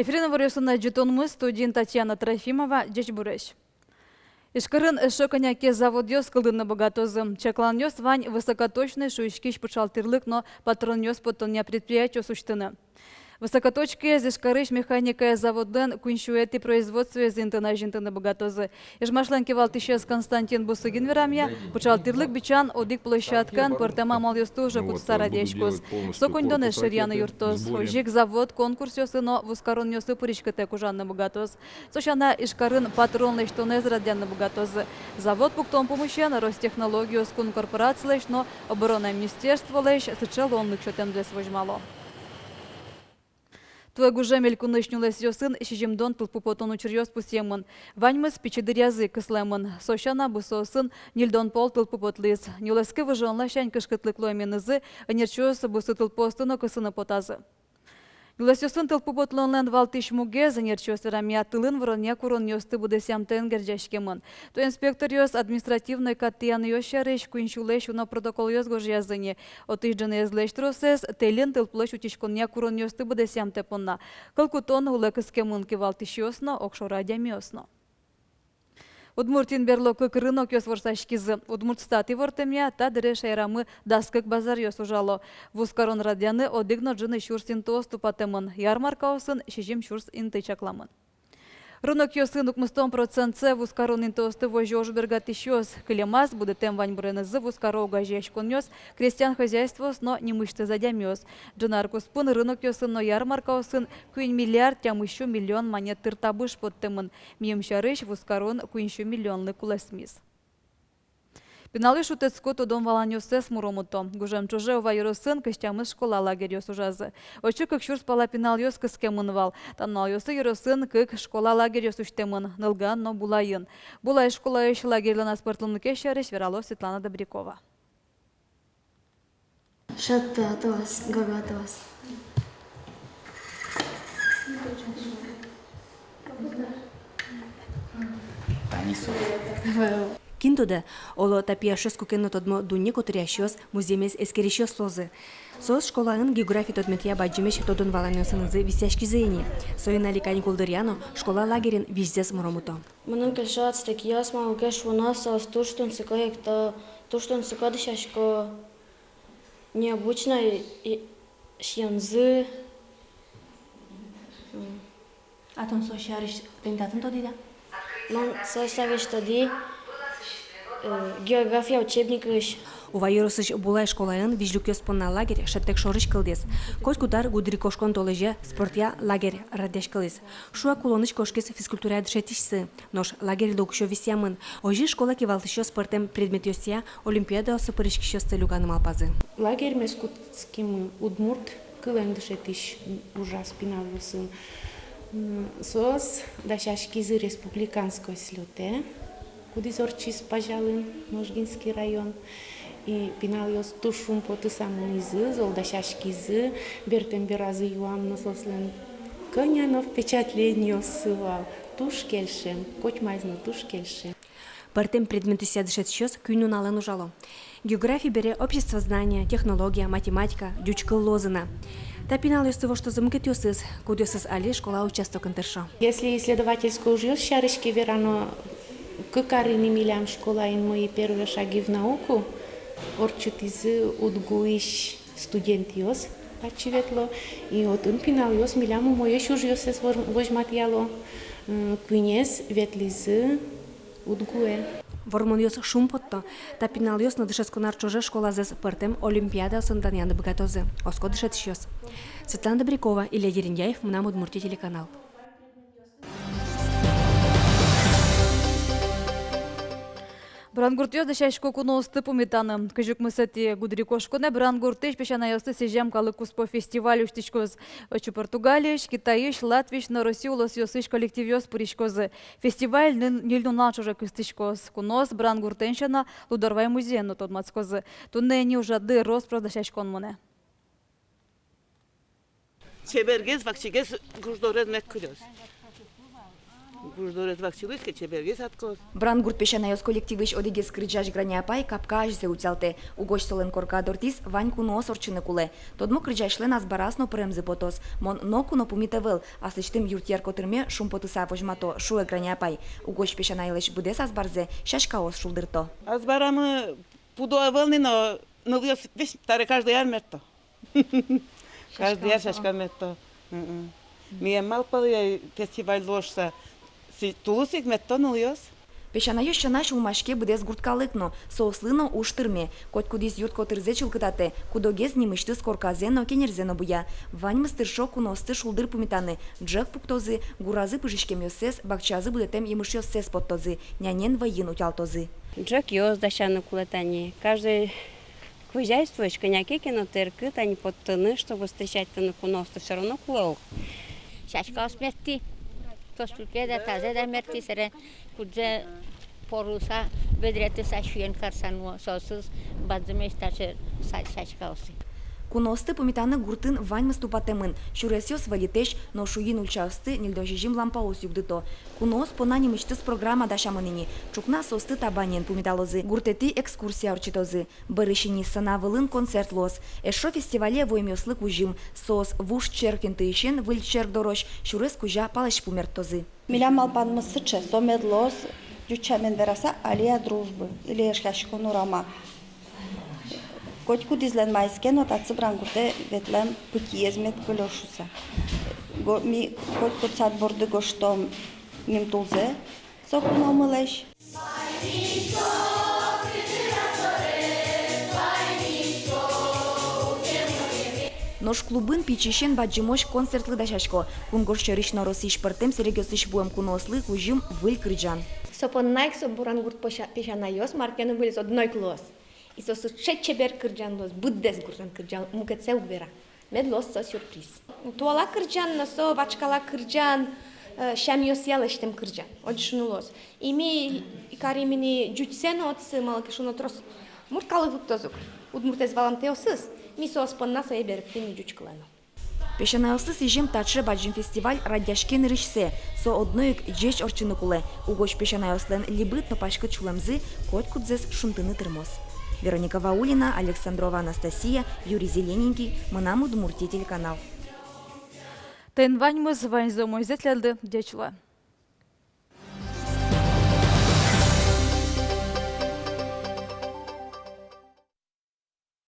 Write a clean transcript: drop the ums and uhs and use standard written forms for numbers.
Эфирина варюсына жетонмы студент Татьяна Трофимова Джечбуреш. Ишкарын шоконяке завод ёс кылдыны богатозы. Чаклан ёс вань высокоточный шуишкиш пучалтырлык, но патрон ёс потоня предприятию сущтыны. Высокоточки зишкарыш механика заводен куншуэти производстве зинтына жинтыны богатозы. Ижмашланки валтышес Константин Бусыгин верамья, пучалтырлык бичан одик площадкан портема мал ёсту уже кутса радешкус. Сокуньдоне ширьяны юртоз. Ожик завод конкурс ёсы, но вускарон ёсы пуришкете кужанны богатоз. Сошана ишкарын патрон лештонез радянны богатозы. Завод пуктон помощен Ростехнологию скун корпорации леш, но оборонное министерство леш сычелонных шотен для свожмало. Твой гужемель кунышнюлес ёсын шижимдон тылпу потону чурьёс пусемын. Ваньмыз пичедырязы кыслемын. Сошана бусосын нильдон пол тылпу потлыз. Нюлески выжонла шань кышкытлык лойменызы, анерчуёсы бусы тылпостыно кысыны потазы. Нюлесёсын тылпу потлонлен валтыш муге, занерчуёсы рамия тылын вороня курон ёсты будесям тенгер жашкемын. То инспектор ёс административный каттияны ёшарыш куинчулеш уно протокол ёс гожязыне. Отыжджаны езлеш тросес, телен тылплыш утишконя курон ёсты будесям тепонна. Калкутон улекыскемынки валтыш ёсно, окшорадями ёсно. Удмуртин берлоку кырынок ёс ворсашкизы. Удмуртстаты вортемя та дыре шайрамы даскык базар ёс ужало. Вускарон радяны одыгно джыны шурсин тосту патемын. Ярмарка осын шижим шурс инты чакламын. Рынок ёсын укмыстон процентце вускарон интосты вожёж бергатыш ёс. Кылемаз буде тем вань бренызы вускаро угажешкон ёс. Крестьян хозяйствос, но не мышты задям ёс. Джынарку спун рынок ёсын, но ярмарка осын куин миллиард тям еще миллион монет тыртабыш под темын. Мием шарыш вускарон куиншу миллионлы кулесмис. Пиналы шутецко тодон валанёсес муромуто. Гужем чуже ова юросын кыштямыз школа лагерь ёс ужазы. Очы кык шурс пала пинал ёс кыскемын вал. Танал ёсы юросын кык школа лагерь ёс уштемын. Нылган, но булайын. Булай школа ёш лагерьлана спортлымны кешарыш верало Светлана Добрякова. Шатты атывас, гага атывас. Кинтуде оло тапияшос кукенно тодмо дунне которящос муземес эскерещос лозы. Сос школаын география тодметья баджимеш тодон валанёсынызы висяшки зейни. Соина ликань кулдыряно школа лагерин виздес муромуто. Мынын кешац так ясма укеш вунаса стуштун сыкаекта туштун сыкадышашко необычно шьянзы. Атон сошариш тентатын тодида? Ман сошариш тоди география учебника иш. Увайоросыш булай школаын вижлюкёс понна лагерь шаттек шорыш кылдес. Коч кудар гудри кошкон толеже спортя лагерь радеш кылыс. Шуа кулоныш кошкес физкультура дышетишсы. Нош лагерь локшо висямын. Ожи школа кивалтышо спортем предмет ёсия олимпиада осы пырышкишо целюганым алпазы. Лагерь мескутским удмурт кылен дышетиш ужас пинавюсын. Сос дашашкизы республиканской слюте. Кудизорчис пожалын, Можгинский район. И пиналиос тушум поты самунизы, золдашашкизы, бертемберазы юам насослен. Конянов впечатление сывал. Туш кельшем, кочмайзны туш кельшем. Партем предметы сядышетщёс күйнун алын ужало. География бере общество знания, технология, математика, дючкыл лозына. Тапинал из того, что замкет ёсыз, кудёсыз али школа участок интершо. Если исследовательскую ужьёс шарышки верано, кыкарыни милям школа и мои первые шаги в науку, орчут из удгуиш студент ёс, очеветло, и от он пинал ёс миляму моё шужьёс с вожматьяло, квинес ветлизы удгуэ. Вормон ёс шумпотто, тапинал ёс надышесконар чуже школа зес партем олимпиада сынданьяны богатозы. Оско дышетщёс. Светлана Добрякова, Илья Ериндяев, Мнам Удмуртия телеканал. Брангурт ёзды шашко куносты пумитаны. Кыжук мысати гудри кошконе брангуртыш пешана ёсты сежем калы куспо фестиваль уштичкоз. Очу Португалияш, Китаиш, Латвиш, на России улос ёсыш коллектив ёс пуришкозы. Фестиваль нильну начуже кыстичкоз. Кунос брангуртеншана лударвай музей но тот мацкозы. Тунне не ужады роспрода шашкон моне. Çebergez vakçegez gujdorez mekkülöz. Буждорет ваксилыска чеберге саткос. Брангурт пешанайос коллективыш одегес крыджаш граняпай капка ажзе утялте. Угош солен корка дортис вань куно сорчыны куле. Тодмо крыджашлен азбарасно премзы потос. Мон нокуно пумитевел, аслыштым юртьер котырме шум потыса вожмато шуэ граняпай. Угош пешанайлыш будес азбарзе шашкаос шулдырто. Азбарамы пудоа волны, но весь таре каждый яр мерто. Каждый яр шашка мерто. Мие малпалы фестиваль ложса. Тулусик метто ныльос. Пешанайос чанаш улмашке будес гурткалыкно, соуслыно уштырме. Коть кудис юрт котырзе чулкытате, кудогез нимышты скорказено кенерзено буя. Вань мастыршо куносты шулдыр пумитаны, джек пуктозы, гуразы пыжишкем йосес, бакчазы будетем имыш йосес поттозы, нянен воин утялтозы. Джек йос дащаны кулетани. Каждый хозяйствуешь, коняки кинотыркы, они подтыны, чтобы встречать тыны куносты, все равно кулол. Шашка смерти. Тостулке да тазе да мерти сере кудзе поруса ведрете са шуен карсану сосыз бадзме стаче шашка оси. Куносты пумитаны гуртын вань маступатемын, шуресьос валитеш, но шуин ульчасты нельдожижим лампаос югдыто. Кунос понани мычтыс программа дашамыныни, чукна состы табанен пумиталозы, гуртети экскурсия орчитозы, барышини санавылын концерт лос, эшо фестивале воймёслык ужим, сос вуш черкин тыщен выль черк дорош, шурес кужа палыш пумертозы. Милям алпан мысыче, сомед лос, дючамен вераса алия дружбы, или ешляшко рама. Котку дизлен майске, но таци брангурте ветлем путиезмет кулешуса. Ми котку цад борды гоштом мим тулзе, сокуно мылеш. Нош клубын пичишен баджимош концертлы дашашко, кунгош чариш норосиш партем серегёсиш буем кунослы кужим выль крыджан. Сопон найк со бурангурт пешанайос маркену вылез одной клос. И со чебер кырджан лос, буддес гуртан кырджан, мукетсе угвера. Мед лос со сюрприз. Туала кырджан, но со бачкала кырджан, шамиос ялештем кырджан. Одишуну лос. И ми каримини джутсен отсы малакишуно трос. Мурткалы вуктозук. Удмуртез валантеосыз. Ми со спонна со еберктеми джучкалено. Пешанайосыз ежем татшы баджим фестиваль радяшкен рышсе, со одноюк джеч орчыны куле. Угош пешанайослен либыт топашкы чуламзы, кот кудзес шунтыны тырмос. Вероника Ваулина, Александрова Анастасия, Юрий Зелененький, Манаму Удмуртия телеканал. Тен ваньмыз вань зомой зетлелді дечла.